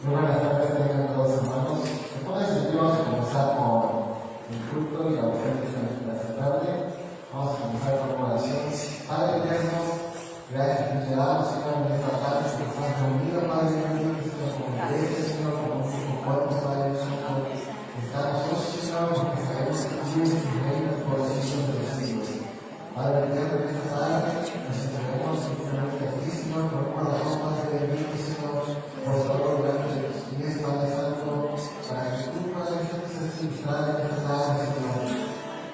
Muy buenas tardes, tengan todos hermanos. Después de este vamos a comenzar con el culto y la ofrenda de la tarde. Vamos a comenzar con una oración. Padre eterno, gracias que te damos, Señor, en esta tarde que estamos reunidos, Padre mío, que estamos como iglesia, Señor, como un cuerpo, Padre Santo. Estamos hoy, Señor, porque sabemos que tú vives y reinas por los siglos de los siglos. Padre eterno, en esta tarde nos entregamos simplemente a ti, Señor, por una razón, Padre bendito, Señor, por favor, Padre Santo, para que tú, Padre Santo, seas ilustrado en estas palabras, Señor.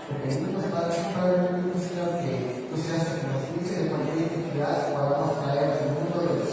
Te pedimos, Padre Santo, Señor, que tú seas el que nos dice de cualquier actividad que podamos traer al mundo de los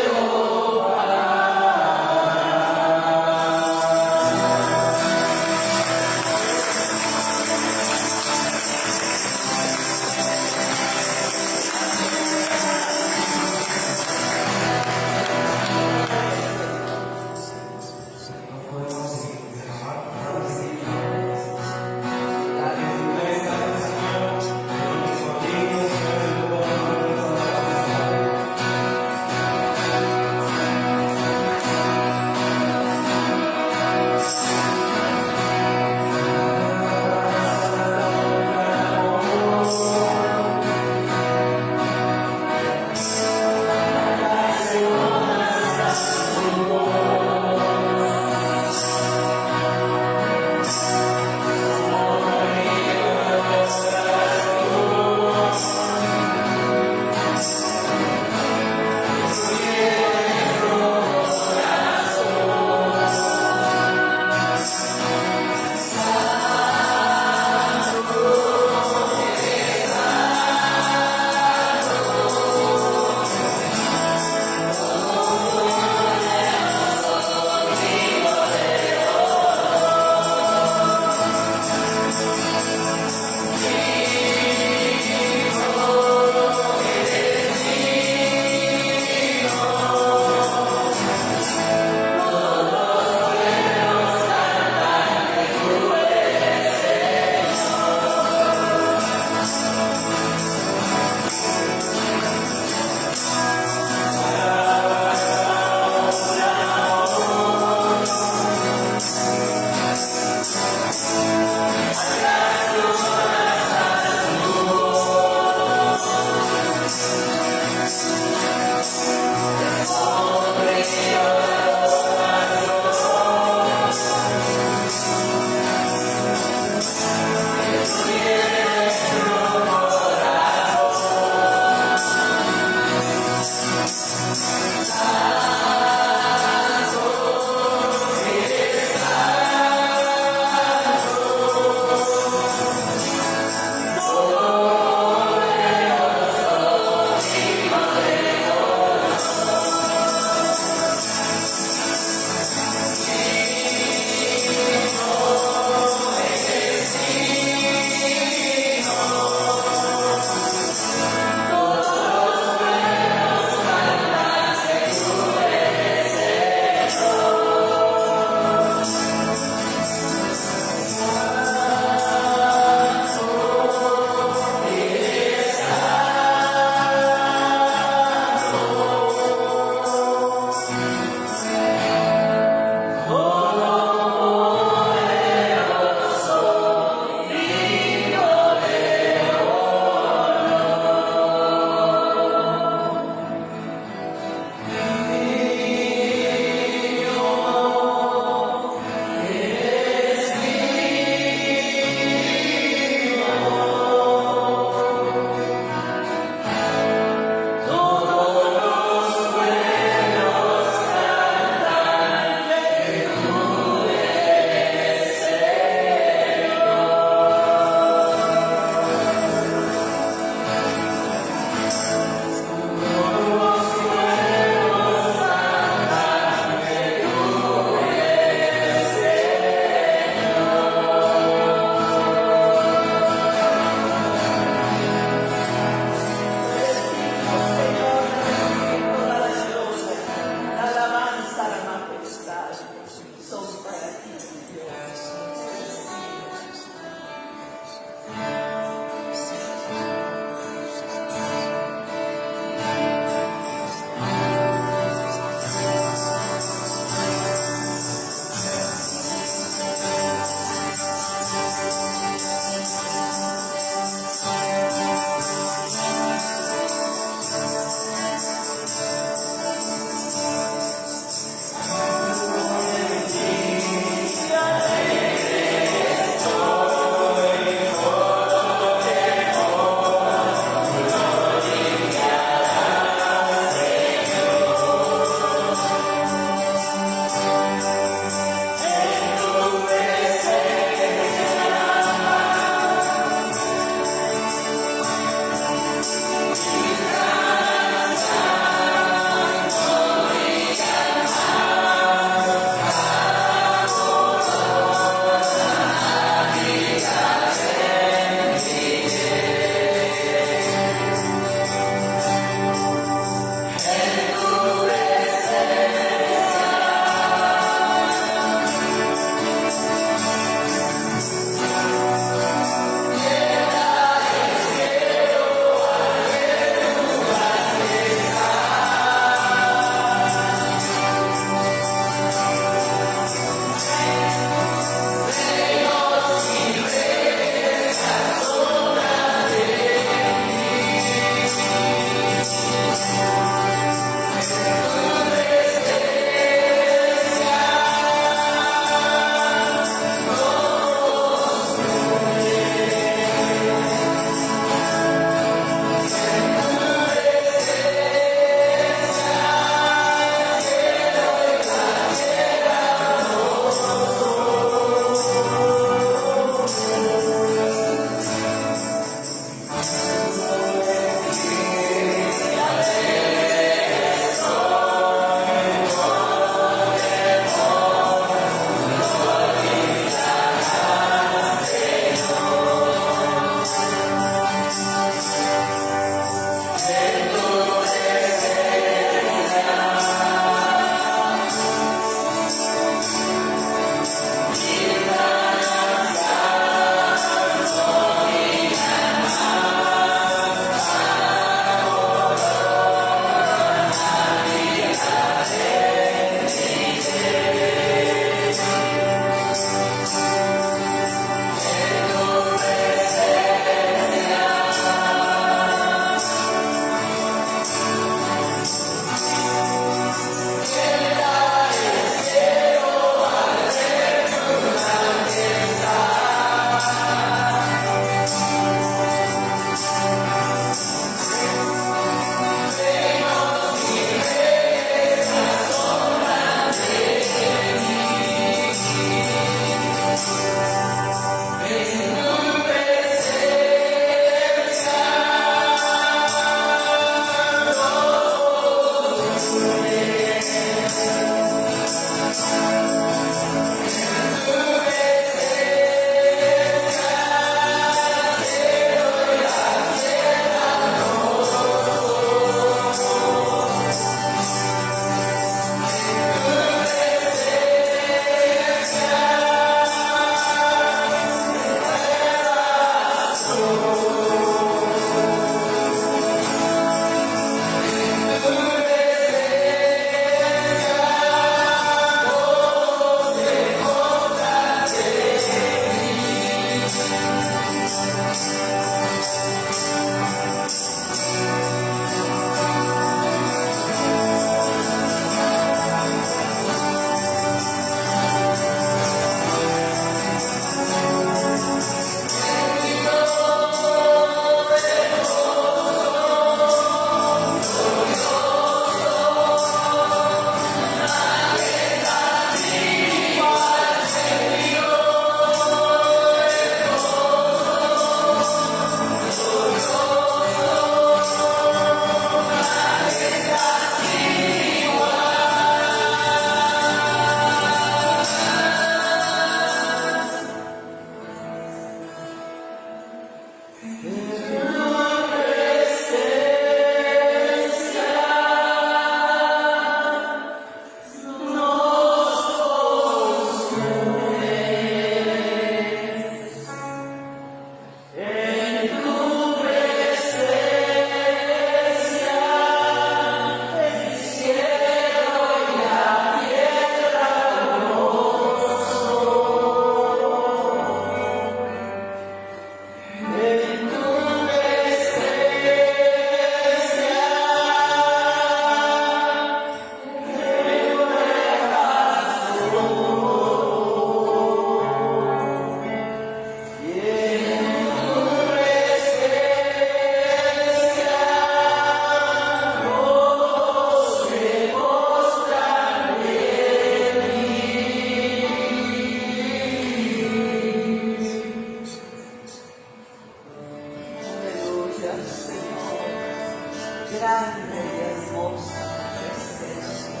grande y hermosa presencia,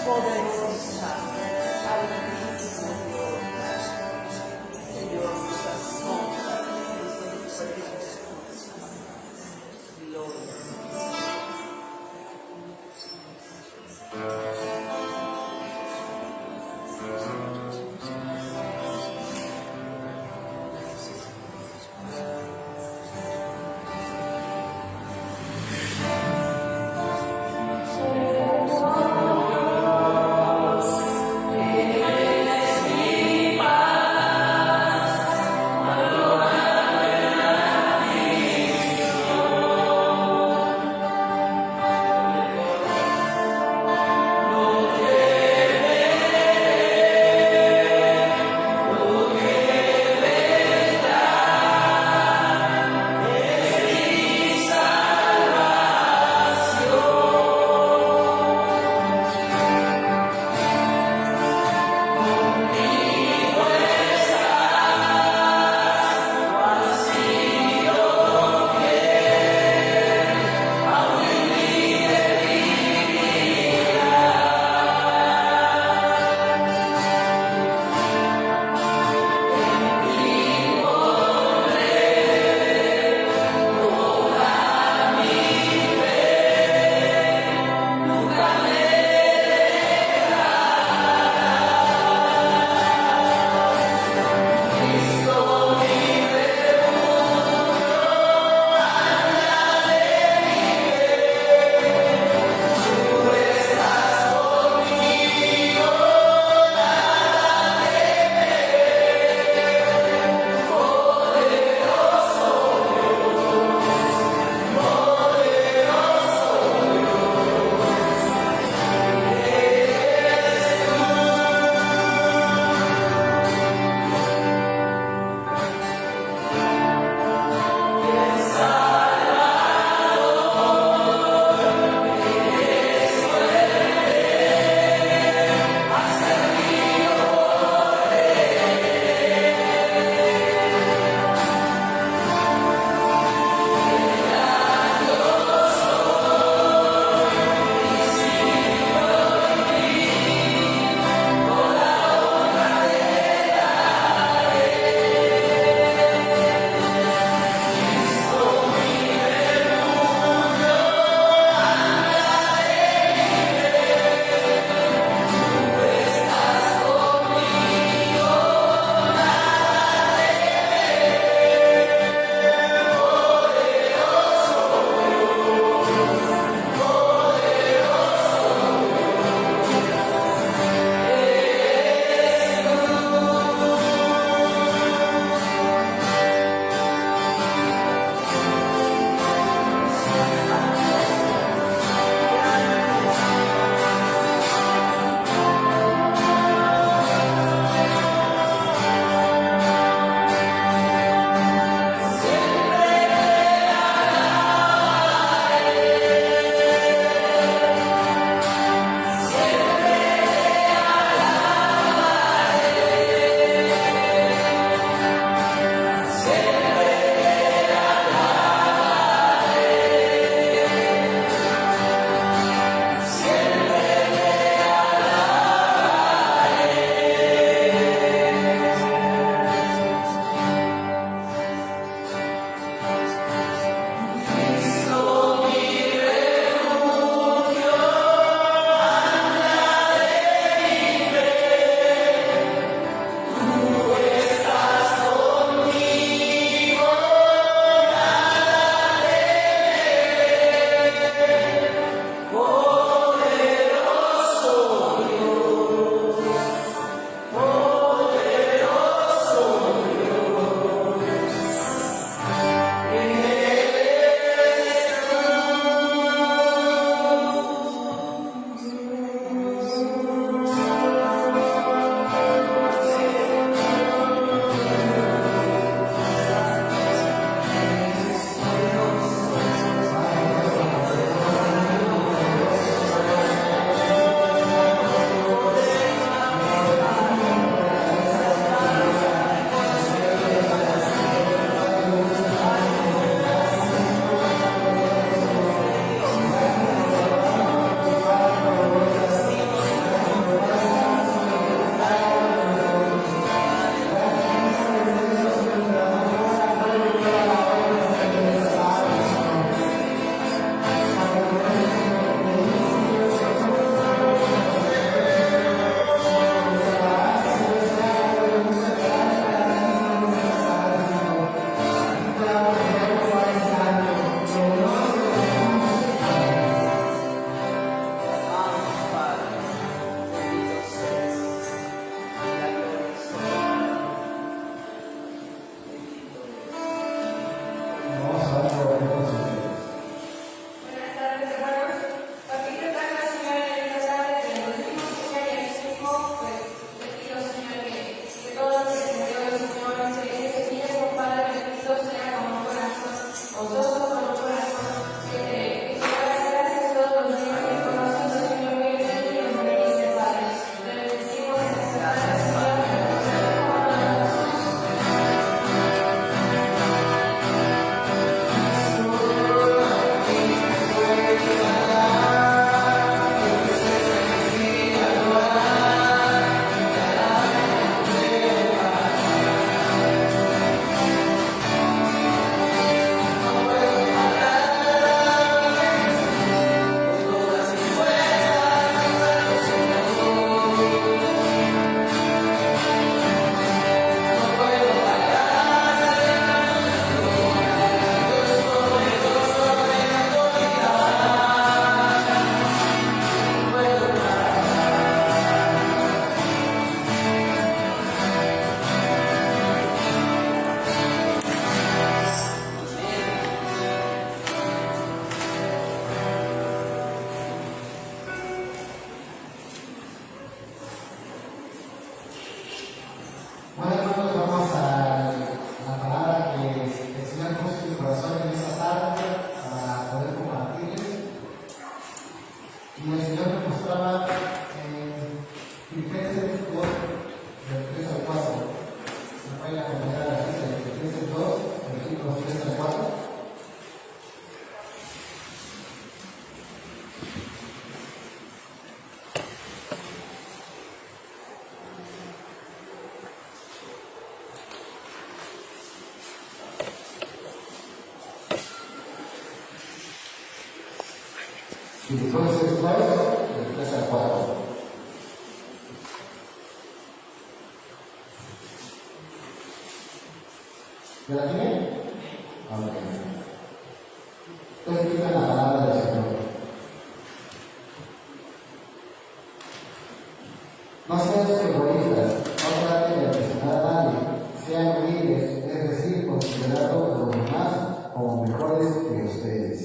poderosa, altísimo Dios, Señor, nos asombra desde tu presencia. Gloria. Y después del 3, del 3 al 4. ¿Ya la tienen? Amén. Entonces dice la palabra del Señor. No sean egoístas, no traten de impresionar a nadie, sean humildes, es decir, considerando a los demás como mejores que ustedes.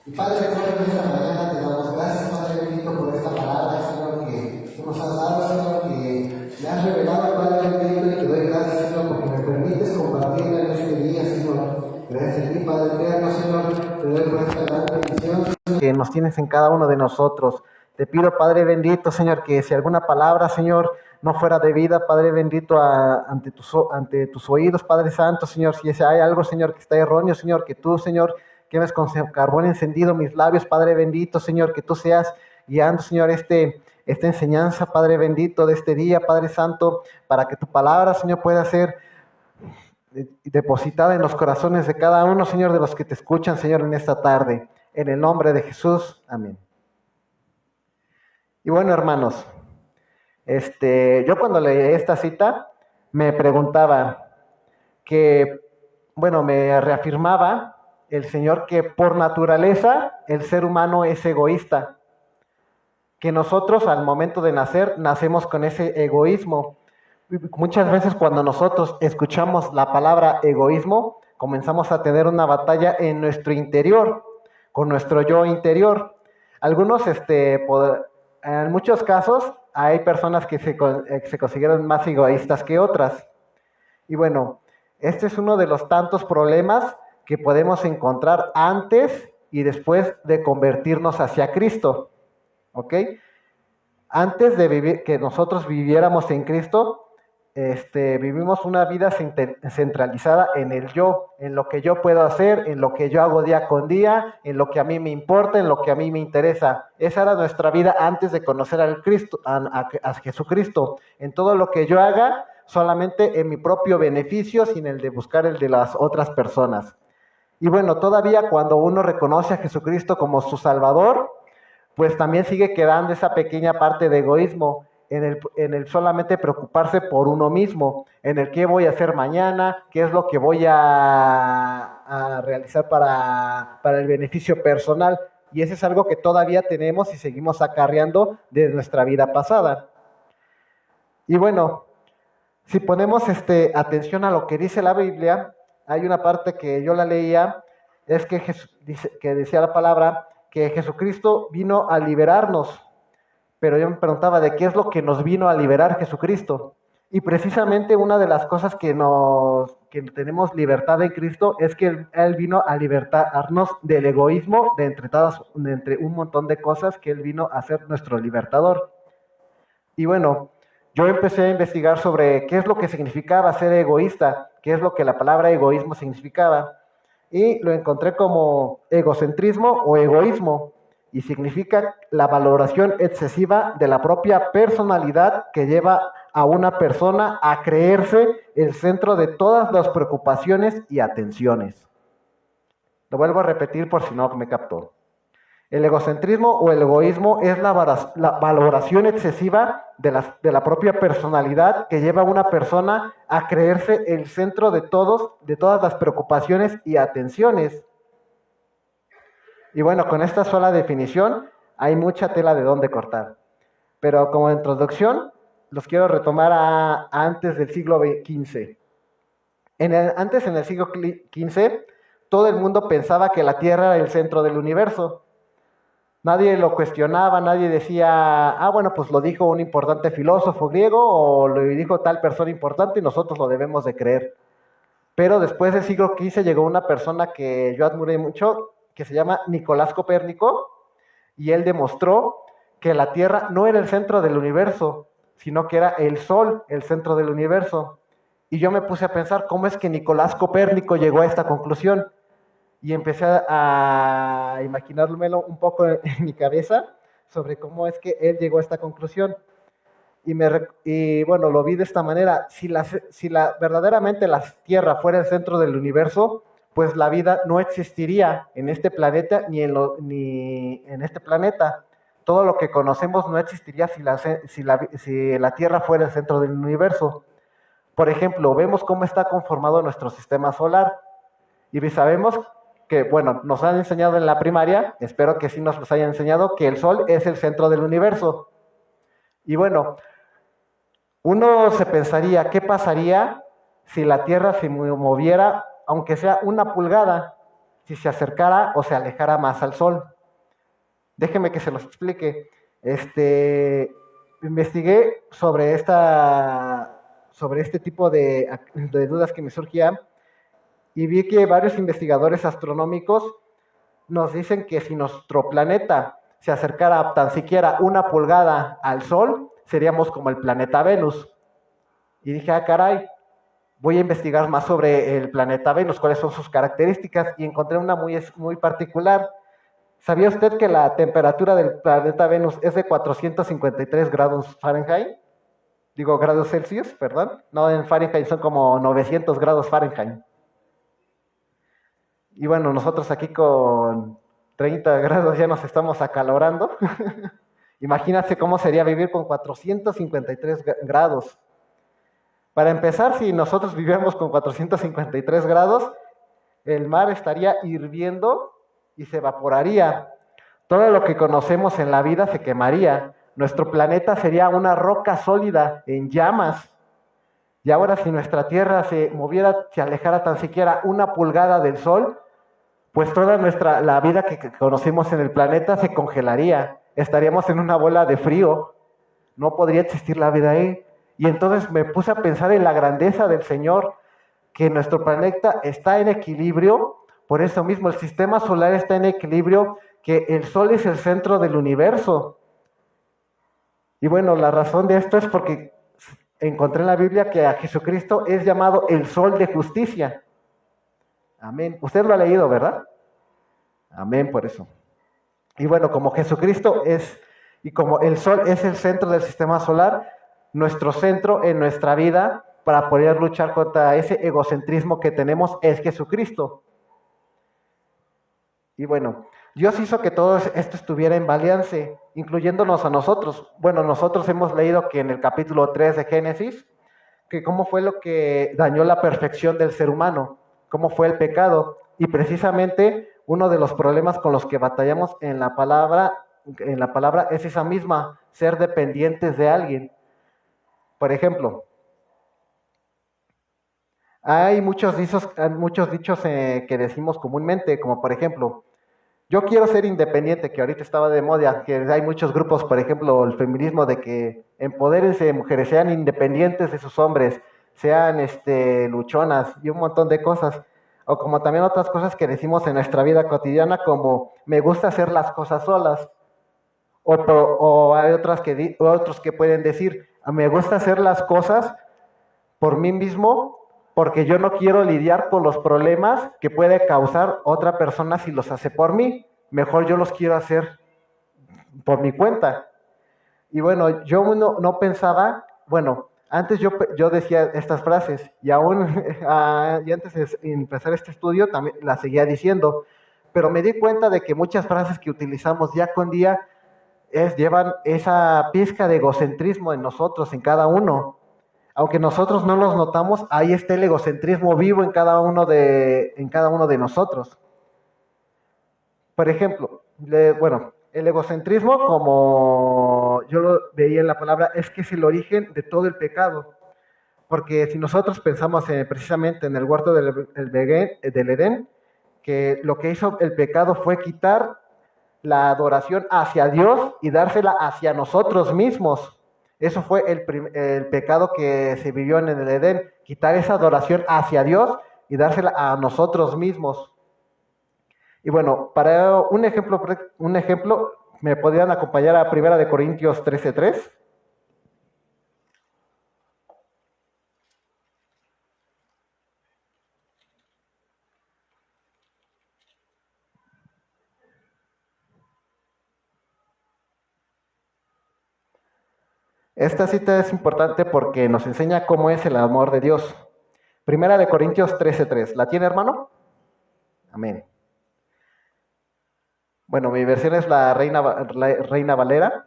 Y Padre, en esta mañana te damos gracias, Padre bendito, por esta palabra, Señor, que tú nos has dado, Señor, que me has revelado, Padre bendito, y te doy gracias, Señor, porque me permites compartirla en este día, Señor. Gracias a ti, Padre eterno, Señor, te doy por esta gran bendición que nos tienes en cada uno de nosotros. Te pido, Padre bendito, Señor, que si alguna palabra, Señor, no fuera debida, Padre bendito, ante tus oídos, Padre Santo, Señor, si hay algo, Señor, que está erróneo, Señor, que tú, Señor, quemes con carbón encendido mis labios, Padre bendito, Señor, que tú seas guiando, Señor, esta enseñanza, Padre bendito, de este día, Padre Santo, para que tu palabra, Señor, pueda ser depositada en los corazones de cada uno, Señor, de los que te escuchan, Señor, en esta tarde. En el nombre de Jesús, amén. Y bueno, hermanos, yo cuando leí esta cita me preguntaba me reafirmaba el Señor que por naturaleza el ser humano es egoísta, que nosotros al momento de nacer nacemos con ese egoísmo. Muchas veces cuando nosotros escuchamos la palabra egoísmo, comenzamos a tener una batalla en nuestro interior, con nuestro yo interior. Algunos, en muchos casos, hay personas que se consideran más egoístas que otras. Y bueno, este es uno de los tantos problemas que podemos encontrar antes y después de convertirnos hacia Cristo. ¿Ok? Antes de que nosotros viviéramos en Cristo, vivimos una vida centralizada en el yo, en lo que yo puedo hacer, en lo que yo hago día con día, en lo que a mí me importa, en lo que a mí me interesa. Esa era nuestra vida antes de conocer a Jesucristo. En todo lo que yo haga, solamente en mi propio beneficio, sin el de buscar el de las otras personas. Y bueno, todavía cuando uno reconoce a Jesucristo como su Salvador, pues también sigue quedando esa pequeña parte de egoísmo, en el solamente preocuparse por uno mismo, en el qué voy a hacer mañana, qué es lo que voy a realizar para el beneficio personal. Y eso es algo que todavía tenemos y seguimos acarreando de nuestra vida pasada. Y bueno, si ponemos atención a lo que dice la Biblia, hay una parte que yo la leía, es que decía la palabra que Jesucristo vino a liberarnos. Pero yo me preguntaba de qué es lo que nos vino a liberar Jesucristo. Y precisamente una de las cosas que tenemos libertad en Cristo es que Él vino a libertarnos del egoísmo, de entre un montón de cosas que Él vino a ser nuestro libertador. Y bueno, yo empecé a investigar sobre qué es lo que significaba ser egoísta, qué es lo que la palabra egoísmo significaba. Y lo encontré como egocentrismo o egoísmo. Y significa la valoración excesiva de la propia personalidad que lleva a una persona a creerse el centro de todas las preocupaciones y atenciones. Lo vuelvo a repetir por si no me captó. El egocentrismo o el egoísmo es la valoración excesiva de la propia personalidad que lleva a una persona a creerse el centro de todas las preocupaciones y atenciones. Y bueno, con esta sola definición hay mucha tela de dónde cortar. Pero como introducción, los quiero retomar a antes del siglo XV. Antes, en el siglo XV, todo el mundo pensaba que la Tierra era el centro del universo. Nadie lo cuestionaba, nadie decía, bueno, pues lo dijo un importante filósofo griego o lo dijo tal persona importante y nosotros lo debemos de creer. Pero después del siglo XV llegó una persona que yo admiré mucho, que se llama Nicolás Copérnico, y él demostró que la Tierra no era el centro del universo, sino que era el Sol el centro del universo. Y yo me puse a pensar, ¿cómo es que Nicolás Copérnico llegó a esta conclusión? Y empecé a imaginármelo un poco en mi cabeza sobre cómo es que él llegó a esta conclusión. Y bueno, lo vi de esta manera. Si verdaderamente la Tierra fuera el centro del universo, pues la vida no existiría en este planeta ni en este planeta. Todo lo que conocemos no existiría si la Tierra fuera el centro del universo. Por ejemplo, vemos cómo está conformado nuestro sistema solar y sabemos que, bueno, nos han enseñado en la primaria, espero que sí nos los hayan enseñado, que el Sol es el centro del universo. Y bueno, uno se pensaría, ¿qué pasaría si la Tierra se moviera, aunque sea 1 pulgada, si se acercara o se alejara más al Sol? Déjeme que se los explique. Investigué sobre este tipo de dudas que me surgían y vi que varios investigadores astronómicos nos dicen que si nuestro planeta se acercara tan siquiera 1 pulgada al Sol, seríamos como el planeta Venus. Y dije, caray, voy a investigar más sobre el planeta Venus, cuáles son sus características, y encontré una muy particular. ¿Sabía usted que la temperatura del planeta Venus es de 453 grados Fahrenheit? Digo, grados Celsius, perdón. No, en Fahrenheit son como 900 grados Fahrenheit. Y bueno, nosotros aquí con 30 grados ya nos estamos acalorando. Imagínate cómo sería vivir con 453 grados. Para empezar, si nosotros viviéramos con 453 grados, el mar estaría hirviendo y se evaporaría. Todo lo que conocemos en la vida se quemaría. Nuestro planeta sería una roca sólida en llamas. Y ahora si nuestra Tierra se moviera, se alejara tan siquiera 1 pulgada del Sol, pues toda la vida que conocemos en el planeta se congelaría. Estaríamos en una bola de frío. No podría existir la vida ahí. Y entonces me puse a pensar en la grandeza del Señor, que nuestro planeta está en equilibrio. Por eso mismo el sistema solar está en equilibrio, que el Sol es el centro del universo. Y bueno, la razón de esto es porque encontré en la Biblia que a Jesucristo es llamado el Sol de justicia. Amén. Usted lo ha leído, ¿verdad? Amén, por eso. Y bueno, como Jesucristo y como el Sol es el centro del sistema solar, nuestro centro en nuestra vida para poder luchar contra ese egocentrismo que tenemos es Jesucristo. Y bueno, Dios hizo que todo esto estuviera en balance, incluyéndonos a nosotros. Bueno, nosotros hemos leído que en el capítulo 3 de Génesis, que cómo fue lo que dañó la perfección del ser humano, cómo fue el pecado. Y precisamente uno de los problemas con los que batallamos en la palabra es esa misma, ser dependientes de alguien. Por ejemplo, hay muchos dichos que decimos comúnmente, como por ejemplo, yo quiero ser independiente, que ahorita estaba de moda, que hay muchos grupos, por ejemplo, el feminismo, de que empodérense mujeres, sean independientes de sus hombres, sean luchonas y un montón de cosas. O como también otras cosas que decimos en nuestra vida cotidiana, como me gusta hacer las cosas solas. O hay otros que pueden decir, me gusta hacer las cosas por mí mismo, porque yo no quiero lidiar con los problemas que puede causar otra persona si los hace por mí. Mejor yo los quiero hacer por mi cuenta. Y bueno, yo no pensaba, bueno, antes yo decía estas frases y aún y antes de empezar este estudio también las seguía diciendo, pero me di cuenta de que muchas frases que utilizamos día con día llevan esa pizca de egocentrismo en nosotros, en cada uno. Aunque nosotros no los notamos, ahí está el egocentrismo vivo en cada uno de nosotros. Por ejemplo, el egocentrismo, como yo lo veía en la palabra, es que es el origen de todo el pecado. Porque si nosotros pensamos precisamente en el huerto del Edén, que lo que hizo el pecado fue quitar la adoración hacia Dios y dársela hacia nosotros mismos. Eso fue el pecado que se vivió en el Edén, quitar esa adoración hacia Dios y dársela a nosotros mismos. Y bueno, para un ejemplo, ¿me podrían acompañar a 1 Corintios 13:3? Esta cita es importante porque nos enseña cómo es el amor de Dios. 1 Corintios 13:3. ¿La tiene, hermano? Amén. Bueno, mi versión es la Reina Valera.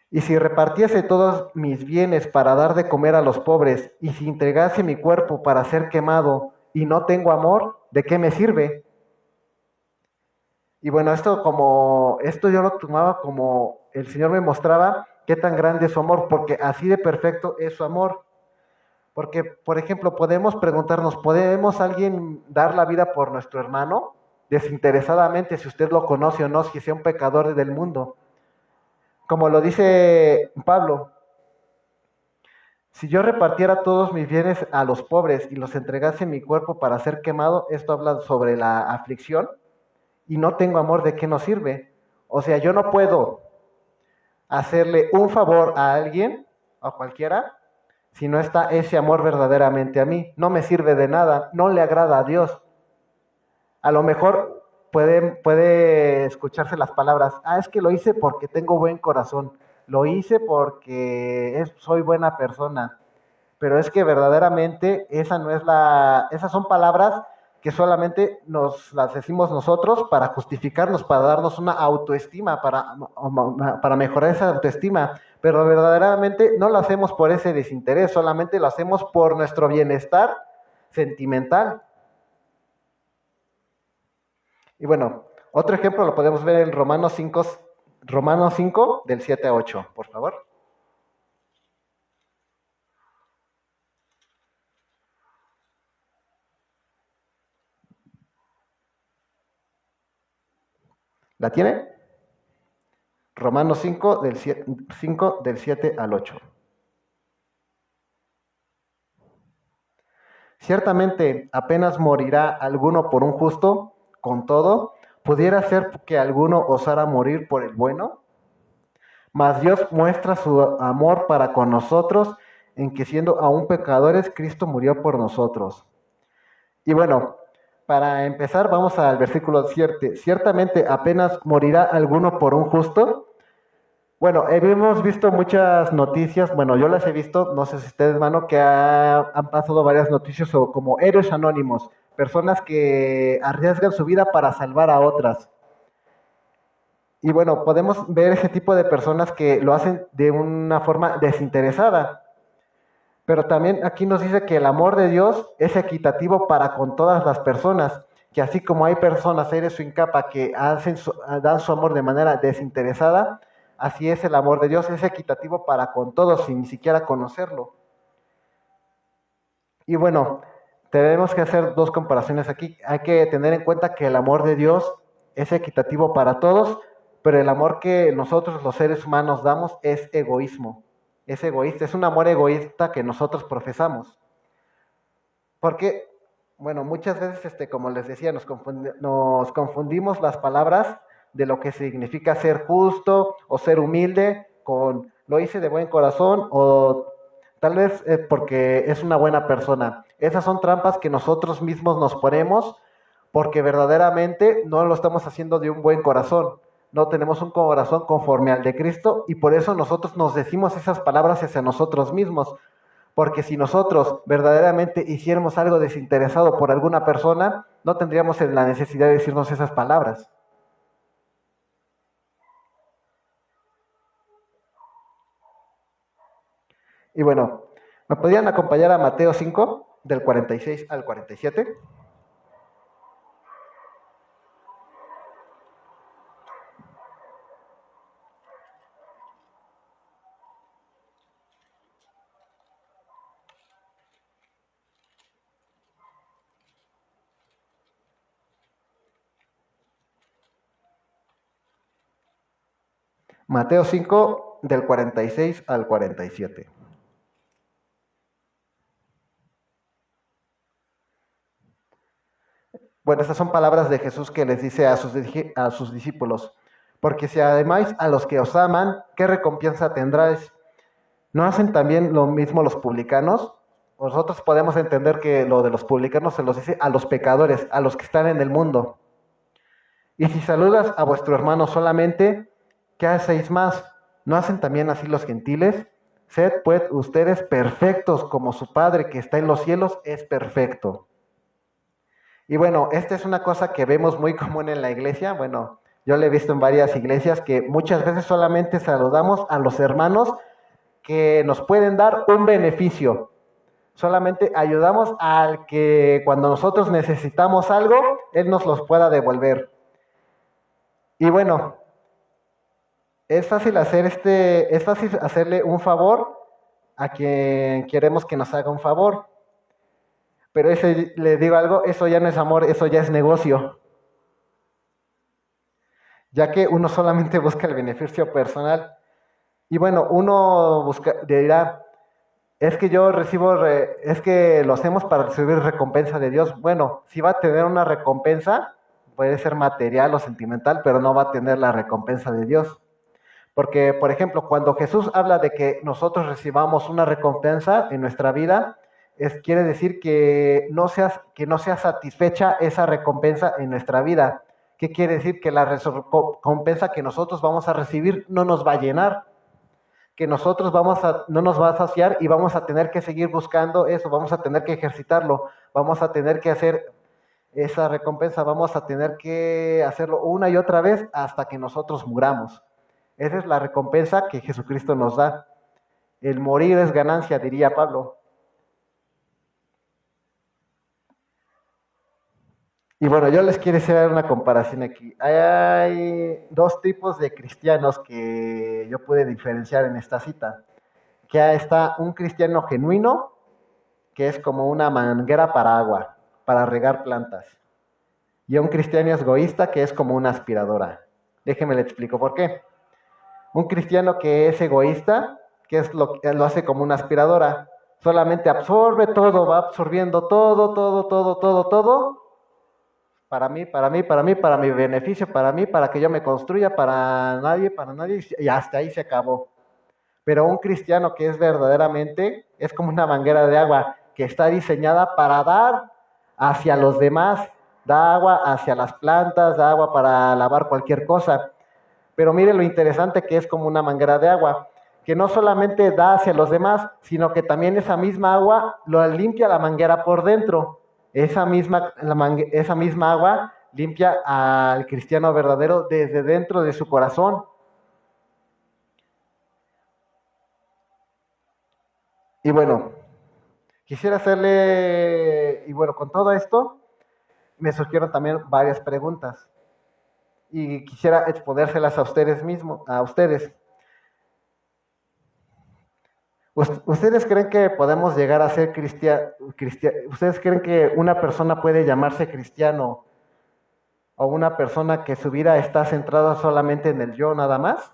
Y si repartiese todos mis bienes para dar de comer a los pobres, y si entregase mi cuerpo para ser quemado, y no tengo amor, ¿de qué me sirve? Y bueno, esto yo lo tomaba como el Señor me mostraba qué tan grande es su amor, porque así de perfecto es su amor. Porque, por ejemplo, podemos preguntarnos, ¿podemos alguien dar la vida por nuestro hermano? Desinteresadamente, si usted lo conoce o no, si sea un pecador del mundo. Como lo dice Pablo, si yo repartiera todos mis bienes a los pobres y los entregase en mi cuerpo para ser quemado, esto habla sobre la aflicción, y no tengo amor, ¿de qué nos sirve? O sea, yo no puedo hacerle un favor a alguien, a cualquiera, si no está ese amor verdaderamente a mí. No me sirve de nada, no le agrada a Dios. A lo mejor puede escucharse las palabras, es que lo hice porque tengo buen corazón, lo hice porque soy buena persona, pero es que verdaderamente esa no es esas son palabras que solamente nos las decimos nosotros para justificarnos, para darnos una autoestima, para mejorar esa autoestima, pero verdaderamente no lo hacemos por ese desinterés, solamente lo hacemos por nuestro bienestar sentimental. Y bueno, otro ejemplo lo podemos ver en Romanos 5 del 7 a 8, por favor. ¿La tiene? Romanos 5 del 7 al 8. Ciertamente apenas morirá alguno por un justo, con todo, ¿pudiera ser que alguno osara morir por el bueno? Mas Dios muestra su amor para con nosotros en que siendo aún pecadores, Cristo murió por nosotros. Y bueno, para empezar vamos al versículo 7. Ciertamente apenas morirá alguno por un justo. Bueno, hemos visto muchas noticias, bueno, yo las he visto, no sé si ustedes, hermano, que han pasado varias noticias como héroes anónimos, personas que arriesgan su vida para salvar a otras. Y bueno, podemos ver ese tipo de personas que lo hacen de una forma desinteresada. Pero también aquí nos dice que el amor de Dios es equitativo para con todas las personas, que así como hay personas, seres sin capa, que dan su amor de manera desinteresada, así es el amor de Dios, es equitativo para con todos, sin ni siquiera conocerlo. Y bueno, tenemos que hacer dos comparaciones aquí. Hay que tener en cuenta que el amor de Dios es equitativo para todos, pero el amor que nosotros los seres humanos damos es egoísmo. Es egoísta, es un amor egoísta que nosotros profesamos. Porque, bueno, muchas veces, como les decía, nos confundimos las palabras de lo que significa ser justo o ser humilde con lo hice de buen corazón o tal vez porque es una buena persona. Esas son trampas que nosotros mismos nos ponemos porque verdaderamente no lo estamos haciendo de un buen corazón. No tenemos un corazón conforme al de Cristo y por eso nosotros nos decimos esas palabras hacia nosotros mismos. Porque si nosotros verdaderamente hiciéramos algo desinteresado por alguna persona, no tendríamos la necesidad de decirnos esas palabras. Y bueno, ¿me podrían acompañar a Mateo 5, del 46 al 47? Mateo 5, del 46 al 47. Bueno, estas son palabras de Jesús que les dice a sus discípulos. Porque si además a los que os aman, ¿qué recompensa tendráis? ¿No hacen también lo mismo los publicanos? Nosotros podemos entender que lo de los publicanos se los dice a los pecadores, a los que están en el mundo. Y si saludas a vuestro hermano solamente, ¿qué hacéis más? ¿No hacen también así los gentiles? Sed pues ustedes perfectos como su Padre que está en los cielos es perfecto. Y bueno, esta es una cosa que vemos muy común en la iglesia. Bueno, yo lo he visto en varias iglesias que muchas veces solamente saludamos a los hermanos que nos pueden dar un beneficio. Solamente ayudamos al que cuando nosotros necesitamos algo, Él nos los pueda devolver. Y bueno, es fácil hacerle un favor a quien queremos que nos haga un favor. Pero le digo algo, eso ya no es amor, eso ya es negocio. Ya que uno solamente busca el beneficio personal. Y bueno, uno dirá, es que es que lo hacemos para recibir recompensa de Dios. Bueno, si va a tener una recompensa, puede ser material o sentimental, pero no va a tener la recompensa de Dios. Porque, por ejemplo, cuando Jesús habla de que nosotros recibamos una recompensa en nuestra vida, quiere decir que no sea satisfecha esa recompensa en nuestra vida. ¿Qué quiere decir? Que la recompensa que nosotros vamos a recibir no nos va a llenar, que nosotros no nos va a saciar y vamos a tener que seguir buscando eso, vamos a tener que ejercitarlo, vamos a tener que hacer esa recompensa, vamos a tener que hacerlo una y otra vez hasta que nosotros muramos. Esa es la recompensa que Jesucristo nos da. El morir es ganancia, diría Pablo. Y bueno, yo les quiero hacer una comparación aquí. Hay dos tipos de cristianos que yo pude diferenciar en esta cita. Que está un cristiano genuino, que es como una manguera para agua, para regar plantas. Y un cristiano egoísta, que es como una aspiradora. Déjenme le explico por qué. Un cristiano que es egoísta, que lo hace como una aspiradora, solamente absorbe todo, va absorbiendo todo, para mí, para mi beneficio, para que yo me construya, para nadie, y hasta ahí se acabó. Pero un cristiano que es verdaderamente, es como una manguera de agua, que está diseñada para dar hacia los demás, da agua hacia las plantas, da agua para lavar cualquier cosa. Pero mire lo interesante que es como una manguera de agua, que no solamente da hacia los demás, sino que también esa misma agua lo limpia la manguera por dentro. Esa misma agua limpia al cristiano verdadero desde dentro de su corazón. Y bueno, con todo esto, me surgieron también varias preguntas. Y quisiera exponérselas a ustedes mismos, a ustedes. ¿Ustedes creen que podemos llegar a ser cristianos? ¿Ustedes creen que una persona puede llamarse cristiano o una persona que su vida está centrada solamente en el yo nada más?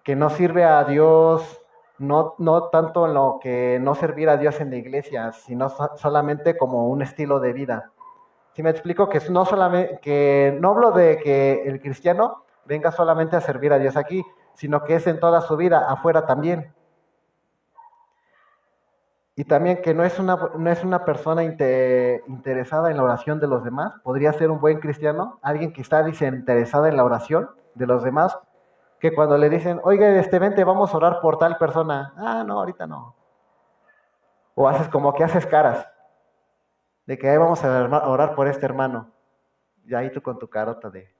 Que no sirve a Dios, no tanto en lo que no servir a Dios en la iglesia, sino solamente como un estilo de vida. Si me explico, que no hablo de que el cristiano venga solamente a servir a Dios aquí, sino que es en toda su vida, afuera también. Y también que no es una persona interesada en la oración de los demás. Podría ser un buen cristiano, alguien que está desinteresada en la oración de los demás, que cuando le dicen, oiga, vente, vamos a orar por tal persona. Ah, no, ahorita no. O haces como que haces caras, de que ahí vamos a orar por este hermano. Y ahí tú con tu carota de...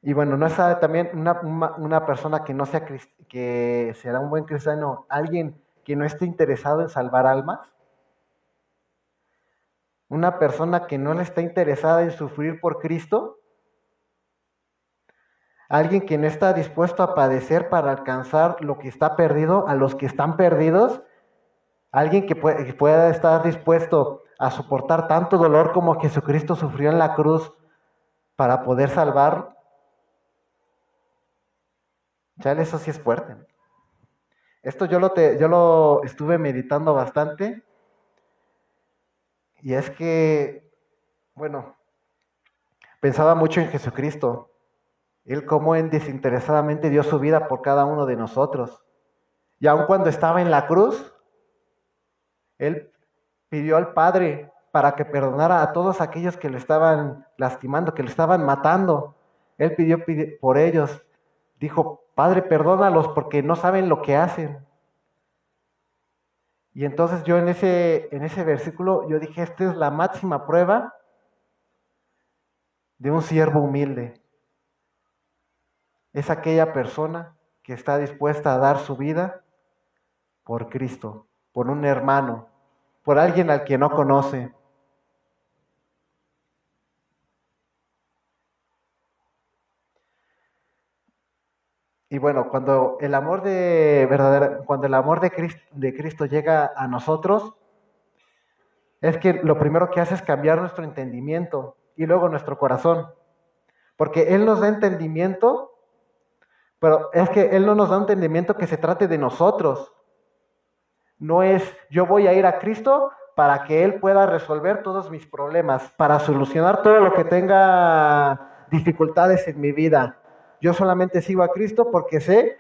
Y bueno, no es también una persona que no sea que será un buen cristiano, alguien que no esté interesado en salvar almas, una persona que no le está interesada en sufrir por Cristo, alguien que no está dispuesto a padecer para alcanzar lo que está perdido, a los que están perdidos, alguien que pueda estar dispuesto a soportar tanto dolor como Jesucristo sufrió en la cruz para poder salvar. Chale, eso sí es fuerte. Esto yo lo estuve meditando bastante. Y es que, bueno, pensaba mucho en Jesucristo. Él cómo desinteresadamente dio su vida por cada uno de nosotros. Y aun cuando estaba en la cruz, Él pidió al Padre para que perdonara a todos aquellos que le estaban lastimando, que le estaban matando. Él pidió por ellos. Dijo, Padre, perdónalos porque no saben lo que hacen. Y entonces yo en ese versículo, yo dije, esta es la máxima prueba de un siervo humilde. Es aquella persona que está dispuesta a dar su vida por Cristo, por un hermano, por alguien al que no conoce. Y bueno, cuando el amor cuando el amor de Cristo llega a nosotros, es que lo primero que hace es cambiar nuestro entendimiento y luego nuestro corazón. Porque Él nos da entendimiento, pero es que Él no nos da entendimiento que se trate de nosotros. No es yo voy a ir a Cristo para que Él pueda resolver todos mis problemas, para solucionar todo lo que tenga dificultades en mi vida. Yo solamente sigo a Cristo porque sé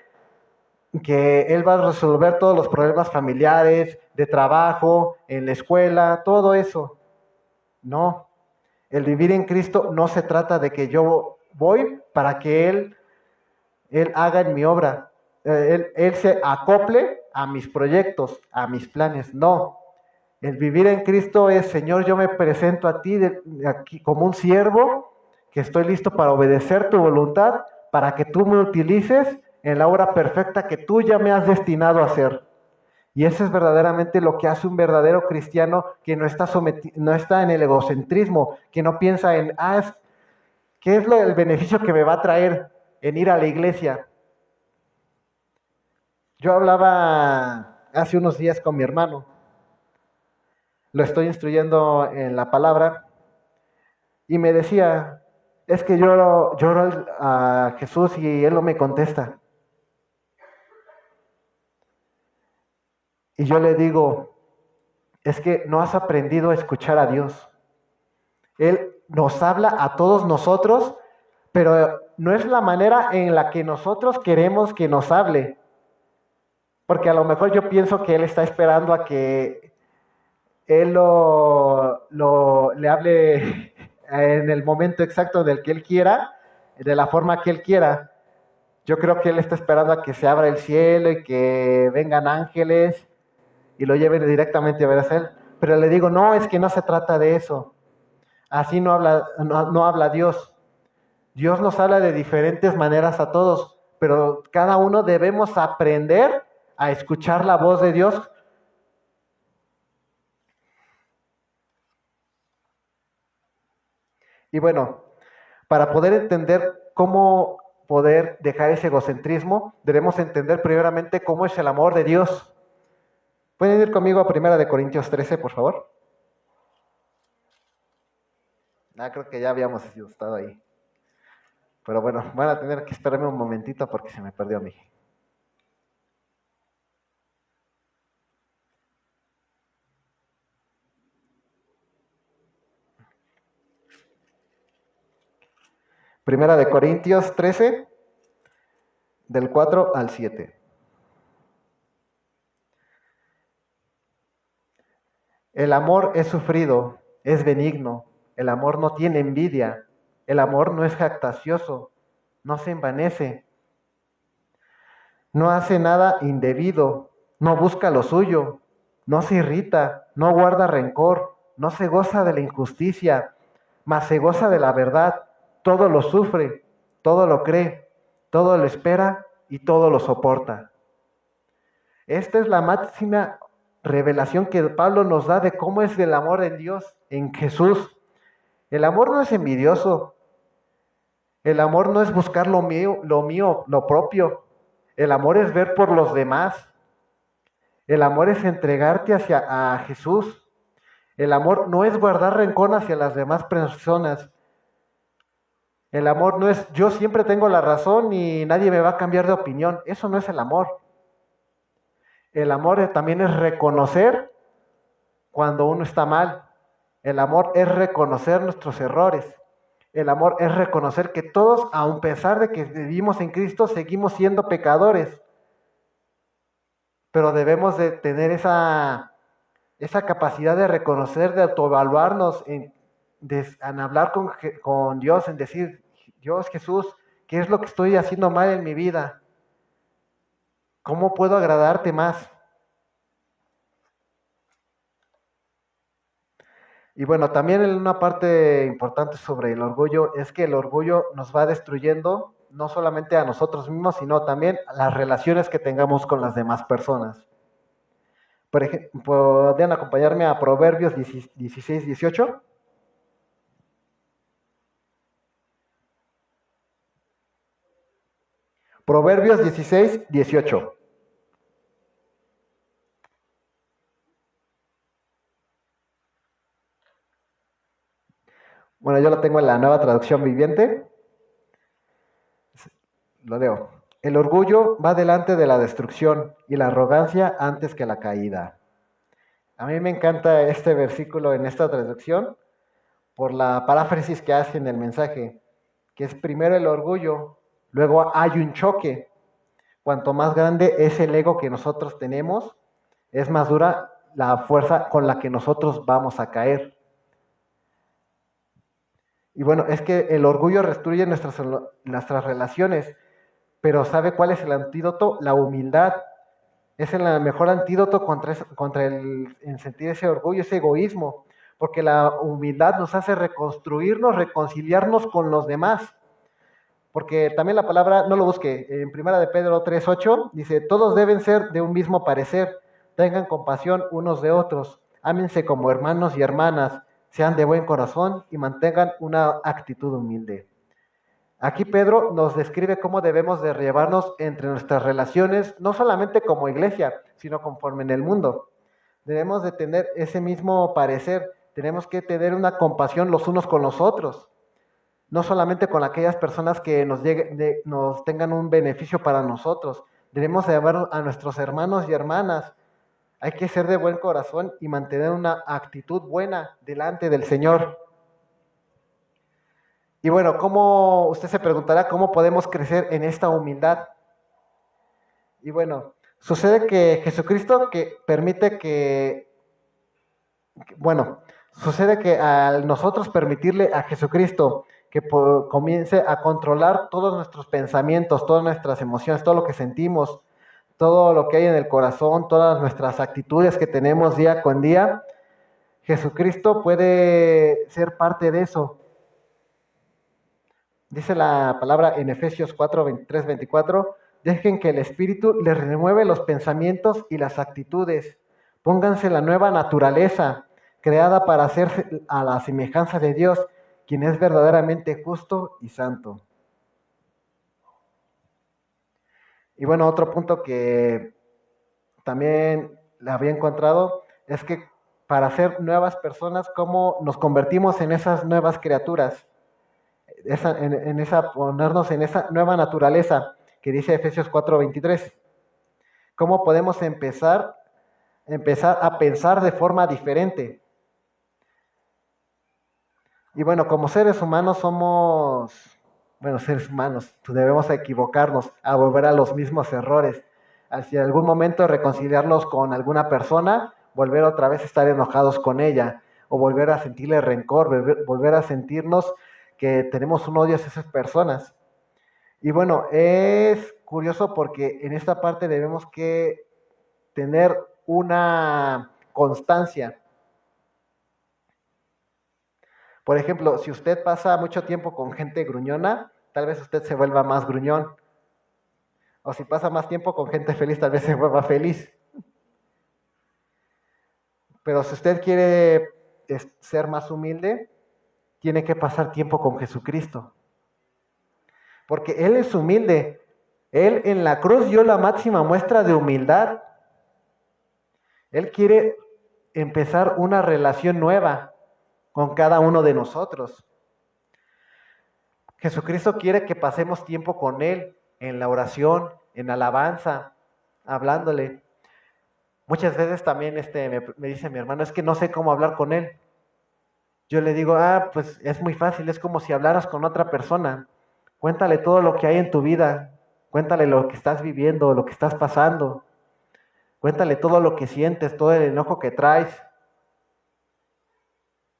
que Él va a resolver todos los problemas familiares, de trabajo, en la escuela, todo eso. No, el vivir en Cristo no se trata de que yo voy para que Él haga en mi obra, él se acople a mis proyectos, a mis planes. No, el vivir en Cristo es, Señor, yo me presento a ti aquí como un siervo que estoy listo para obedecer tu voluntad, para que tú me utilices en la obra perfecta que tú ya me has destinado a hacer. Y eso es verdaderamente lo que hace un verdadero cristiano que no está en el egocentrismo, que no piensa en, ¿qué es el beneficio que me va a traer en ir a la iglesia? Yo hablaba hace unos días con mi hermano, lo estoy instruyendo en la palabra, y me decía, es que lloro a Jesús y Él no me contesta. Y yo le digo, es que no has aprendido a escuchar a Dios. Él nos habla a todos nosotros, pero no es la manera en la que nosotros queremos que nos hable. Porque a lo mejor yo pienso que Él está esperando a que Él le hable en el momento exacto del que Él quiera, de la forma que Él quiera. Yo creo que Él está esperando a que se abra el cielo y que vengan ángeles y lo lleven directamente a ver a Él. Pero le digo, no, es que no se trata de eso. Así no habla Dios. Dios nos habla de diferentes maneras a todos, pero cada uno debemos aprender a escuchar la voz de Dios. Y bueno, para poder entender cómo poder dejar ese egocentrismo, debemos entender primeramente cómo es el amor de Dios. ¿Pueden ir conmigo a 1 Corintios 13, por favor? Creo que ya habíamos estado ahí. Pero bueno, van a tener que esperarme un momentito porque se me perdió a mí. Primera de Corintios 13, del 4 al 7. El amor es sufrido, es benigno, el amor no tiene envidia, el amor no es jactancioso, no se envanece, no hace nada indebido, no busca lo suyo, no se irrita, no guarda rencor, no se goza de la injusticia, mas se goza de la verdad, todo lo sufre, todo lo cree, todo lo espera y todo lo soporta. Esta es la máxima revelación que Pablo nos da de cómo es el amor en Dios, en Jesús. El amor no es envidioso. El amor no es buscar lo mío, lo propio. El amor es ver por los demás. El amor es entregarte a Jesús. El amor no es guardar rencor hacia las demás personas. El amor no es yo siempre tengo la razón y nadie me va a cambiar de opinión. Eso no es el amor. El amor también es reconocer cuando uno está mal. El amor es reconocer nuestros errores. El amor es reconocer que todos, a pesar de que vivimos en Cristo, seguimos siendo pecadores. Pero debemos de tener esa capacidad de reconocer, de autoevaluarnos, en hablar con Dios, en decir, Dios Jesús, ¿qué es lo que estoy haciendo mal en mi vida? ¿Cómo puedo agradarte más? Y bueno, también una parte importante sobre el orgullo es que el orgullo nos va destruyendo no solamente a nosotros mismos, sino también a las relaciones que tengamos con las demás personas. Por ejemplo, ¿podrían acompañarme a Proverbios 16, 18? Proverbios 16, 18. Bueno, yo lo tengo en la nueva traducción viviente. Lo leo. El orgullo va delante de la destrucción y la arrogancia antes que la caída. A mí me encanta este versículo en esta traducción por la paráfrasis que hace en el mensaje, que es primero el orgullo, luego hay un choque. Cuanto más grande es el ego que nosotros tenemos, es más dura la fuerza con la que nosotros vamos a caer. Y bueno, es que el orgullo destruye nuestras relaciones, pero ¿sabe cuál es el antídoto? La humildad. Es el mejor antídoto contra el sentir ese orgullo, ese egoísmo, porque la humildad nos hace reconstruirnos, reconciliarnos con los demás. Porque también la palabra, no lo busque, en Primera de Pedro 3:8 dice, todos deben ser de un mismo parecer, tengan compasión unos de otros, ámense como hermanos y hermanas, sean de buen corazón y mantengan una actitud humilde. Aquí Pedro nos describe cómo debemos de llevarnos entre nuestras relaciones, no solamente como iglesia, sino conforme en el mundo. Debemos de tener ese mismo parecer, tenemos que tener una compasión los unos con los otros, no solamente con aquellas personas que nos tengan un beneficio para nosotros. Debemos de llevar a nuestros hermanos y hermanas. Hay que ser de buen corazón y mantener una actitud buena delante del Señor. Y bueno, ¿cómo usted se preguntará cómo podemos crecer en esta humildad? Y bueno, sucede que Jesucristo que permite bueno, sucede que al nosotros permitirle a Jesucristo que comience a controlar todos nuestros pensamientos, todas nuestras emociones, todo lo que sentimos, todo lo que hay en el corazón, todas nuestras actitudes que tenemos día con día, Jesucristo puede ser parte de eso. Dice la palabra en Efesios 4, 23, 24, dejen que el Espíritu les renueve los pensamientos y las actitudes. Pónganse la nueva naturaleza, creada para hacerse a la semejanza de Dios, quien es verdaderamente justo y santo. Y bueno, otro punto que también le había encontrado es que para ser nuevas personas, ¿cómo nos convertimos en esas nuevas criaturas? Ponernos en esa nueva naturaleza que dice Efesios 4:23. ¿Cómo podemos empezar a pensar de forma diferente? Y bueno, como seres humanos seres humanos, debemos equivocarnos, a volver a los mismos errores. Si en algún momento reconciliarnos con alguna persona, volver otra vez a estar enojados con ella, o volver a sentirle rencor, volver a sentirnos que tenemos un odio hacia esas personas. Y bueno, es curioso porque en esta parte debemos que tener una constancia. Por ejemplo, si usted pasa mucho tiempo con gente gruñona, tal vez usted se vuelva más gruñón. O si pasa más tiempo con gente feliz, tal vez se vuelva feliz. Pero si usted quiere ser más humilde, tiene que pasar tiempo con Jesucristo. Porque Él es humilde. Él en la cruz dio la máxima muestra de humildad. Él quiere empezar una relación nueva con cada uno de nosotros. Jesucristo quiere que pasemos tiempo con Él en la oración, en alabanza, hablándole. Muchas veces también me dice mi hermano, es que no sé cómo hablar con Él. Yo le digo, pues es muy fácil, es como si hablaras con otra persona. Cuéntale todo lo que hay en tu vida, cuéntale lo que estás viviendo, lo que estás pasando. Cuéntale todo lo que sientes, todo el enojo que traes.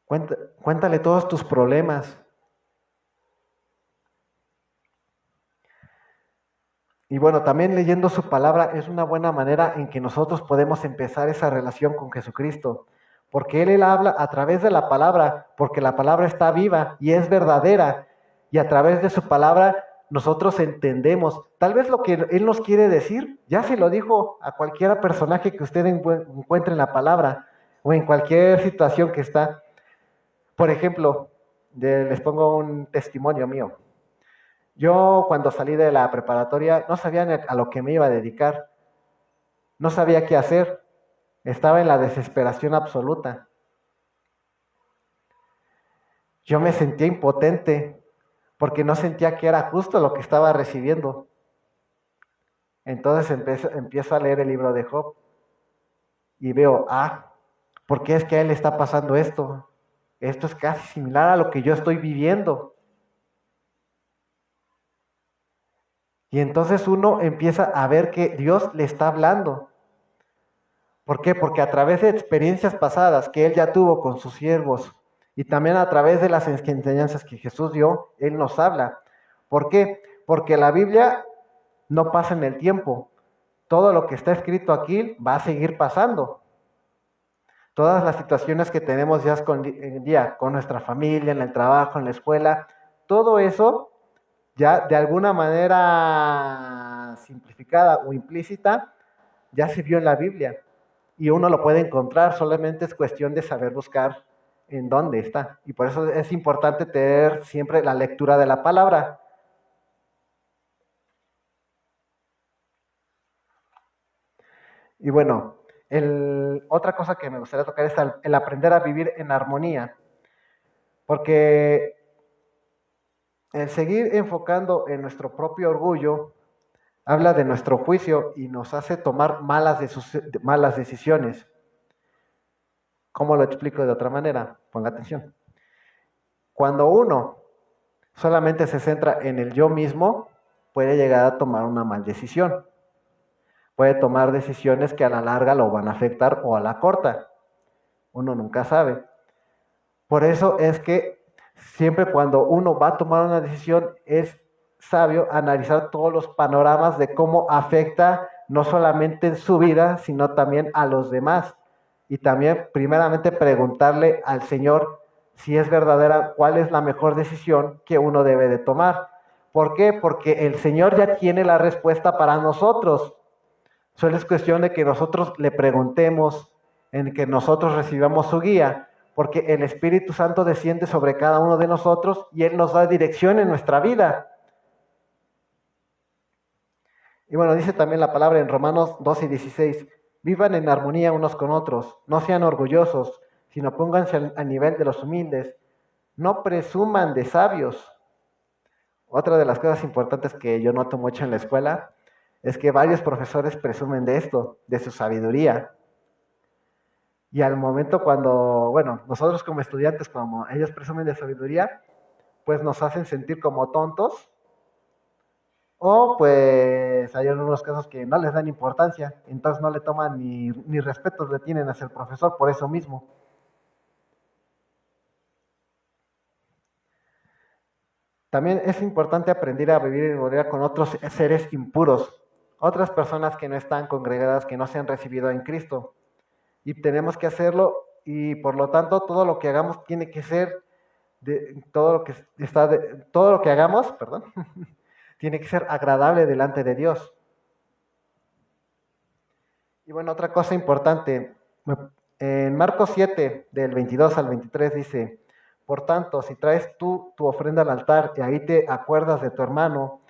Cuéntale todos tus problemas. Y bueno, también leyendo su palabra es una buena manera en que nosotros podemos empezar esa relación con Jesucristo. porque Él habla a través de la palabra, porque la palabra está viva y es verdadera, y a través de su palabra nosotros entendemos. Tal vez lo que Él nos quiere decir, ya se lo dijo a cualquier personaje que usted encuentre en la palabra, o en cualquier situación que está. Por ejemplo, les pongo un testimonio mío. Yo cuando salí de la preparatoria no sabía ni a lo que me iba a dedicar, no sabía qué hacer, estaba en la desesperación absoluta. Yo me sentía impotente porque no sentía que era justo lo que estaba recibiendo. Entonces empiezo a leer el libro de Job y veo, ¿por qué es que a él le está pasando esto? Esto es casi similar a lo que yo estoy viviendo. Y entonces uno empieza a ver que Dios le está hablando. ¿Por qué? Porque a través de experiencias pasadas que Él ya tuvo con sus siervos y también a través de las enseñanzas que Jesús dio, Él nos habla. ¿Por qué? Porque la Biblia no pasa en el tiempo. Todo lo que está escrito aquí va a seguir pasando. Todas las situaciones que tenemos ya en día con nuestra familia, en el trabajo, en la escuela, todo eso ya de alguna manera simplificada o implícita ya se vio en la Biblia. Y uno lo puede encontrar, solamente es cuestión de saber buscar en dónde está. Y por eso es importante tener siempre la lectura de la palabra. Y bueno, otra cosa que me gustaría tocar es el aprender a vivir en armonía. Porque el seguir enfocando en nuestro propio orgullo habla de nuestro juicio y nos hace tomar malas decisiones. ¿Cómo lo explico de otra manera? Ponga atención. Cuando uno solamente se centra en el yo mismo, puede llegar a tomar una mal decisión. Puede tomar decisiones que a la larga lo van a afectar o a la corta. Uno nunca sabe. Por eso es que siempre cuando uno va a tomar una decisión es sabio analizar todos los panoramas de cómo afecta no solamente en su vida, sino también a los demás. Y también primeramente preguntarle al Señor si es verdadera, cuál es la mejor decisión que uno debe de tomar. ¿Por qué? Porque el Señor ya tiene la respuesta para nosotros. Solo es cuestión de que nosotros le preguntemos, en que nosotros recibamos su guía, porque el Espíritu Santo desciende sobre cada uno de nosotros y Él nos da dirección en nuestra vida. Y bueno, dice también la palabra en Romanos 12:16, vivan en armonía unos con otros, no sean orgullosos, sino pónganse a nivel de los humildes, no presuman de sabios. Otra de las cosas importantes que yo noto mucho en la escuela es que varios profesores presumen de esto, de su sabiduría. Y al momento cuando, bueno, nosotros como estudiantes, como ellos presumen de sabiduría, pues nos hacen sentir como tontos. O pues hay algunos casos que no les dan importancia, entonces no le toman ni respeto le tienen hacia el profesor por eso mismo. También es importante aprender a vivir en armonía con otros seres impuros, otras personas que no están congregadas, que no se han recibido en Cristo. Y tenemos que hacerlo y por lo tanto todo lo que hagamos tiene que ser todo lo que hagamos, perdón, tiene que ser agradable delante de Dios. Y bueno, otra cosa importante, en Marcos 7, del 22 al 23 dice, por tanto, si traes tú tu ofrenda al altar y ahí te acuerdas de tu hermano,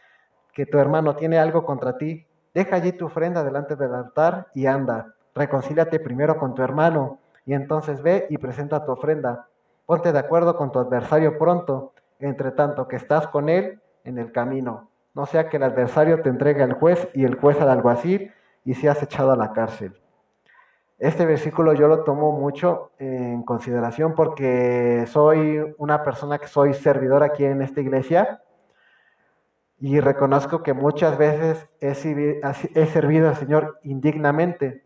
que tu hermano tiene algo contra ti, deja allí tu ofrenda delante del altar y anda, reconcíliate primero con tu hermano y entonces ve y presenta tu ofrenda. Ponte de acuerdo con tu adversario pronto, entre tanto que estás con él en el camino. No sea que el adversario te entregue al juez y el juez al alguacil y seas echado a la cárcel. Este versículo yo lo tomo mucho en consideración porque soy una persona que soy servidor aquí en esta iglesia y reconozco que muchas veces he servido al Señor indignamente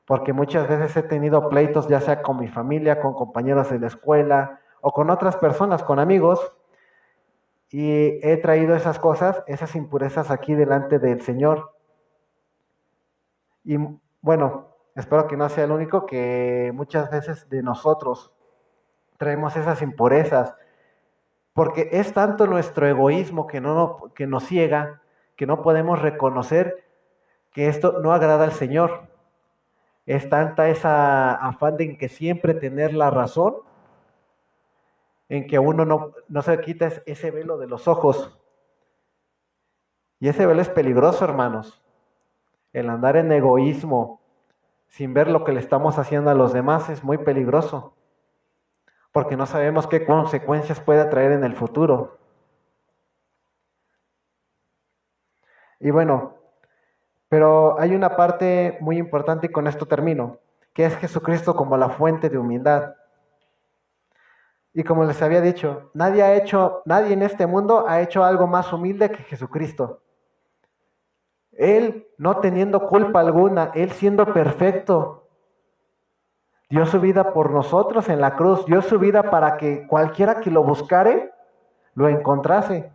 porque muchas veces he tenido pleitos ya sea con mi familia, con compañeros de la escuela o con otras personas, con amigos, y he traído esas cosas, esas impurezas aquí delante del Señor. Y bueno, espero que no sea el único, que muchas veces de nosotros traemos esas impurezas, porque es tanto nuestro egoísmo que nos ciega, que no podemos reconocer que esto no agrada al Señor. Es tanta esa afán de en que siempre tener la razón, en que uno no se quita ese velo de los ojos. Y ese velo es peligroso, hermanos. El andar en egoísmo, sin ver lo que le estamos haciendo a los demás, es muy peligroso, porque no sabemos qué consecuencias puede traer en el futuro. Y bueno, pero hay una parte muy importante y con esto termino, que es Jesucristo como la fuente de humildad. Y como les había dicho, nadie en este mundo ha hecho algo más humilde que Jesucristo. Él, no teniendo culpa alguna, Él siendo perfecto, dio su vida por nosotros en la cruz, dio su vida para que cualquiera que lo buscare, lo encontrase.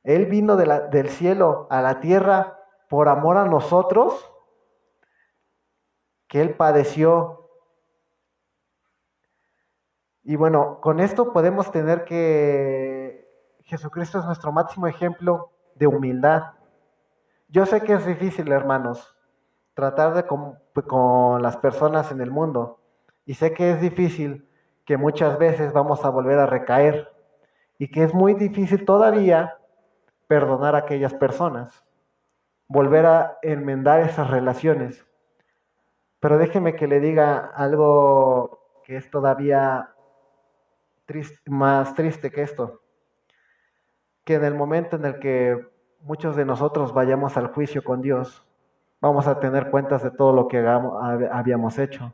Él vino del cielo a la tierra por amor a nosotros, que Él padeció. Y bueno, con esto podemos tener que Jesucristo es nuestro máximo ejemplo de humildad. Yo sé que es difícil, hermanos, tratar con las personas en el mundo. Y sé que es difícil, que muchas veces vamos a volver a recaer. Y que es muy difícil todavía perdonar a aquellas personas, volver a enmendar esas relaciones. Pero déjeme que le diga algo que es todavía más triste que esto, que en el momento en el que muchos de nosotros vayamos al juicio con Dios, vamos a tener cuentas de todo lo que habíamos hecho.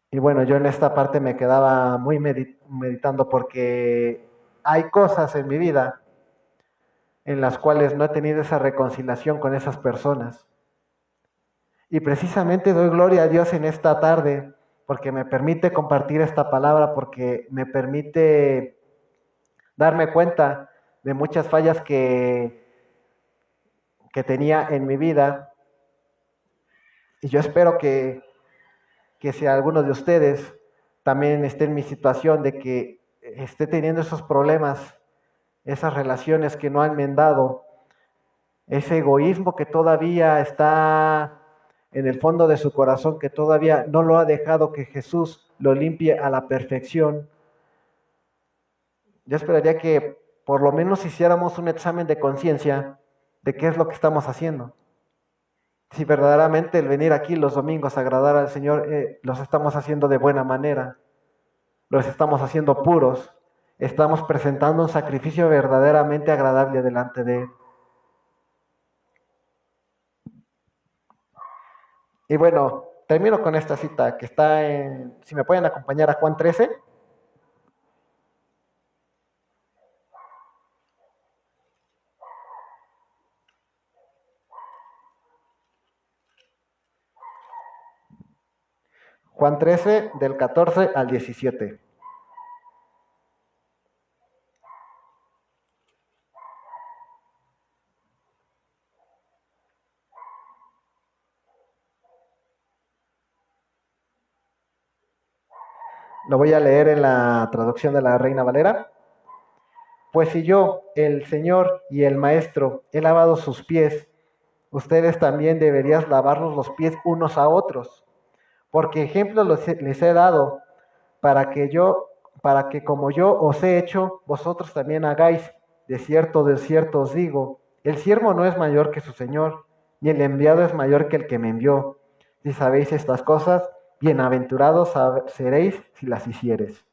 Y bueno, yo en esta parte me quedaba muy meditando, porque hay cosas en mi vida en las cuales no he tenido esa reconciliación con esas personas. Y precisamente doy gloria a Dios en esta tarde, porque me permite compartir esta palabra, porque me permite darme cuenta de muchas fallas que tenía en mi vida. Y yo espero que si alguno de ustedes también esté en mi situación, de que esté teniendo esos problemas, esas relaciones que no han mendado, ese egoísmo que todavía está en el fondo de su corazón, que todavía no lo ha dejado que Jesús lo limpie a la perfección. Yo esperaría que por lo menos hiciéramos un examen de conciencia de qué es lo que estamos haciendo. Si verdaderamente el venir aquí los domingos a agradar al Señor, los estamos haciendo de buena manera, los estamos haciendo puros, estamos presentando un sacrificio verdaderamente agradable delante de Él. Y bueno, termino con esta cita que está si me pueden acompañar a Juan 13. Juan 13, del 14 al 17. Lo voy a leer en la traducción de la Reina Valera. Pues si yo, el Señor y el Maestro, he lavado sus pies, ustedes también deberían lavarnos los pies unos a otros, porque ejemplo les he dado, para que como yo os he hecho, vosotros también hagáis. De cierto os digo, el siervo no es mayor que su Señor, ni el enviado es mayor que el que me envió. Si sabéis estas cosas, bienaventurados seréis si las hiciereis.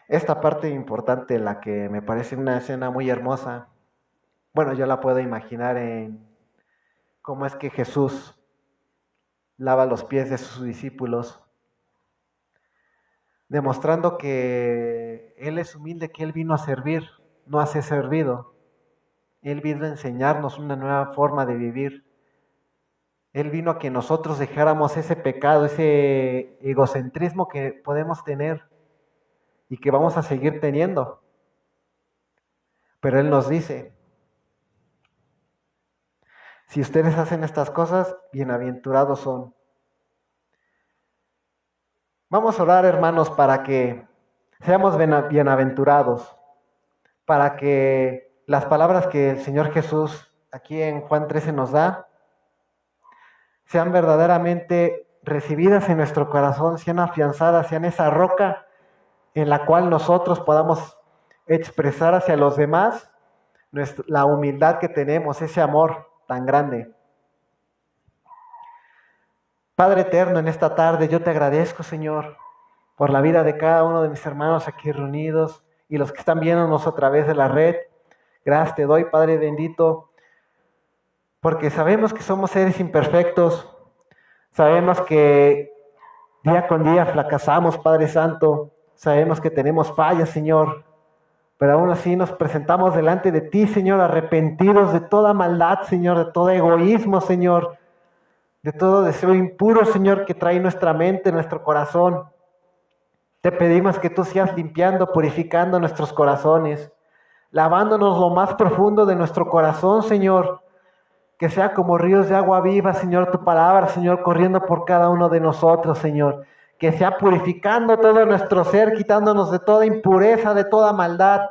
Esta parte importante, la que me parece una escena muy hermosa, bueno, yo la puedo imaginar en cómo es que Jesús lava los pies de sus discípulos, demostrando que Él es humilde, que Él vino a servir, no a ser servido. Él vino a enseñarnos una nueva forma de vivir. Él vino a que nosotros dejáramos ese pecado, ese egocentrismo que podemos tener y que vamos a seguir teniendo. Pero Él nos dice, si ustedes hacen estas cosas, bienaventurados son. Vamos a orar, hermanos, para que seamos bienaventurados, para que las palabras que el Señor Jesús aquí en Juan 13 nos da, sean verdaderamente recibidas en nuestro corazón, sean afianzadas, sean esa roca en la cual nosotros podamos expresar hacia los demás la humildad que tenemos, ese amor tan grande. Padre eterno, en esta tarde yo te agradezco, Señor, por la vida de cada uno de mis hermanos aquí reunidos y los que están viéndonos a través de la red. Gracias te doy, Padre bendito, porque sabemos que somos seres imperfectos, sabemos que día con día fracasamos, Padre Santo, sabemos que tenemos fallas, Señor, pero aún así nos presentamos delante de ti, Señor, arrepentidos de toda maldad, Señor, de todo egoísmo, Señor, de todo deseo impuro, Señor, que trae nuestra mente, nuestro corazón. Te pedimos que tú seas limpiando, purificando nuestros corazones, lavándonos lo más profundo de nuestro corazón, Señor, que sea como ríos de agua viva, Señor, tu palabra, Señor, corriendo por cada uno de nosotros, Señor, que sea purificando todo nuestro ser, quitándonos de toda impureza, de toda maldad.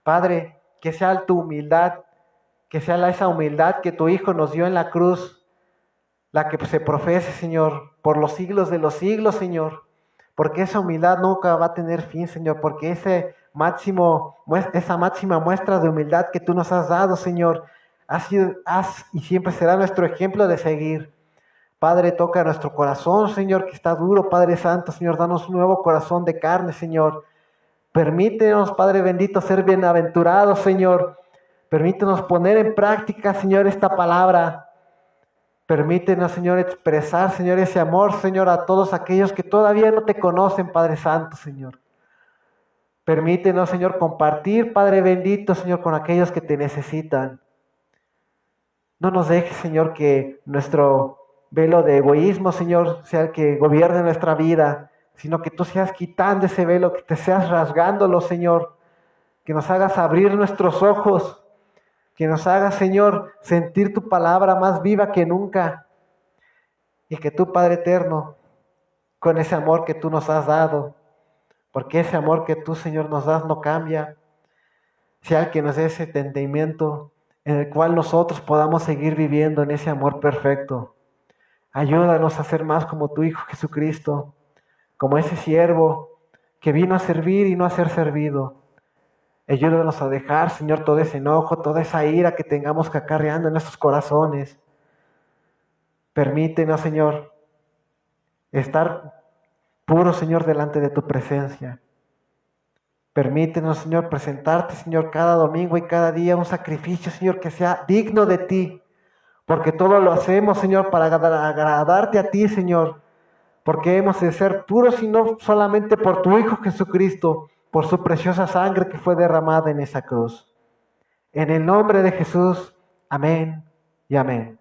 Padre, que sea tu humildad, que sea esa humildad que tu Hijo nos dio en la cruz, la que se profese, Señor, por los siglos de los siglos, Señor, porque esa humildad nunca va a tener fin, Señor, porque esa máxima muestra de humildad que tú nos has dado, Señor, y siempre será nuestro ejemplo de seguir. Padre, toca nuestro corazón, Señor, que está duro, Padre Santo, Señor, danos un nuevo corazón de carne, Señor. Permítenos, Padre bendito, ser bienaventurados, Señor. Permítenos poner en práctica, Señor, esta palabra. Permítenos, Señor, expresar, Señor, ese amor, Señor, a todos aquellos que todavía no te conocen, Padre Santo, Señor. Permítenos, Señor, compartir, Padre bendito, Señor, con aquellos que te necesitan. No nos dejes, Señor, que nuestro velo de egoísmo, Señor, sea el que gobierne nuestra vida, sino que tú seas quitando ese velo, que te seas rasgándolo, Señor, que nos hagas abrir nuestros ojos, que nos hagas, Señor, sentir tu palabra más viva que nunca, y que tú, Padre eterno, con ese amor que tú nos has dado, porque ese amor que tú, Señor, nos das no cambia, sea el que nos dé ese entendimiento en el cual nosotros podamos seguir viviendo en ese amor perfecto. Ayúdanos a ser más como tu Hijo Jesucristo, como ese siervo que vino a servir y no a ser servido. Ayúdanos a dejar, Señor, todo ese enojo, toda esa ira que tengamos que acarreando en nuestros corazones. Permítenos, Señor, estar puros, Señor, delante de tu presencia. Permítenos, Señor, presentarte, Señor, cada domingo y cada día un sacrificio, Señor, que sea digno de ti. Porque todo lo hacemos, Señor, para agradarte a ti, Señor. Porque hemos de ser puros y no solamente por tu Hijo Jesucristo, por su preciosa sangre que fue derramada en esa cruz. En el nombre de Jesús, amén y amén.